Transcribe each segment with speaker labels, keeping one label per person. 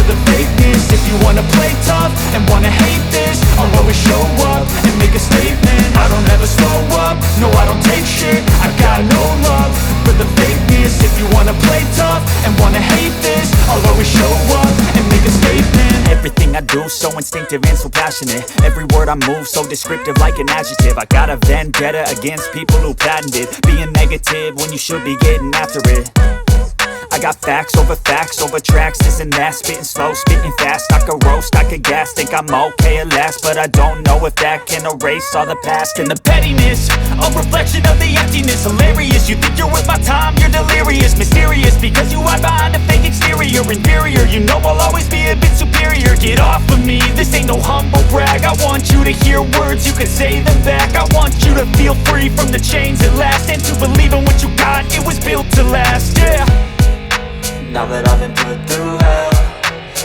Speaker 1: the fakeness. If you wanna play tough and wanna hate this, I'll always show up and make a statement. I don't ever slow up, no I don't take shit. I got no love for the fakeness. If you wanna play tough and wanna hate this, I'll always show up and make a statement.
Speaker 2: Everything I do so instinctive and so passionate. Every word I move so descriptive like an adjective. I got a vendetta against people who patented being negative when you should be getting after it. I got facts over tracks, this and that. Spitting slow, spitting fast, I could roast, I could gas. Think I'm okay at last, but I don't know if that can erase all the past. And the pettiness, a reflection of the emptiness. Hilarious, you think you're worth my time, you're delirious. Mysterious, because you hide behind a fake exterior. Inferior, you know I'll always be a bit superior. Get off of me, this ain't no humble brag. I want you to hear words, you can say them back. I want you to feel free from the chains at last, and to believe in what you got, it was built to last, yeah.
Speaker 3: Now that I've been put through hell,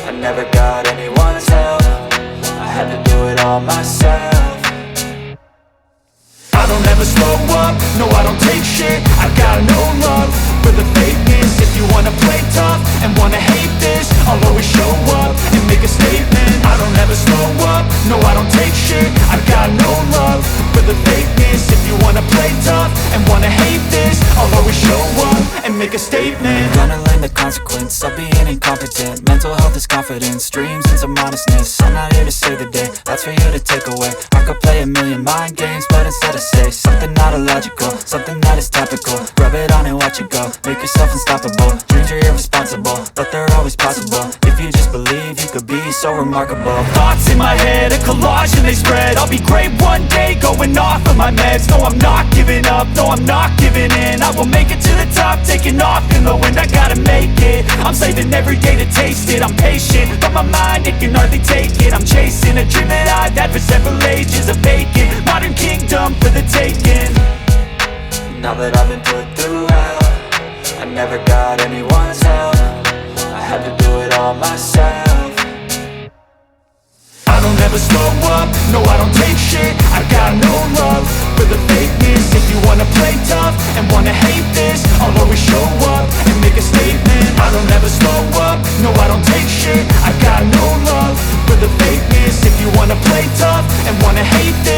Speaker 3: I never got anyone's help. I had to do it all myself.
Speaker 1: I don't ever slow up, no I don't take shit. I got no love for the fakeness. If you wanna play tough and wanna hate this, I'll always show up and make a statement. I don't ever slow up, no I don't take shit. I got no love for the fakeness. If you wanna play tough and wanna hate this, I'll always show up and make a statement.
Speaker 3: Gonna learn the consequence of being incompetent. Mental health is confidence, dreams and some honestness. I'm not here to save the day, that's for you to take away. I could play a million mind games, but instead I say something not illogical, something that is topical. Rub it on and watch it go, make yourself unstoppable. Dreams are irresponsible, but they're always possible. If you just believe, you could be so remarkable.
Speaker 2: Thoughts in my head, a collage and they spread. I'll be great one day, going off of my meds. No, I'm not giving up, no, I'm not giving in. I will make it to the top, taking off in the wind. I gotta make it, I'm saving every day to taste it. I'm patient, but my mind, it can hardly take it. I'm chasing a dream that I've had for several ages. A vacant, modern kingdom for the taking.
Speaker 3: Now that I've been put through hell, I never got anyone's help. I had to do it all myself.
Speaker 1: I don't ever slow up, no I don't take shit. I got no love for the fakeness. If you wanna play tough and wanna hate this, I'll always show up and make a statement. I don't ever slow up, no I don't take shit. I got no love for the fakeness. If you wanna play tough and wanna hate this,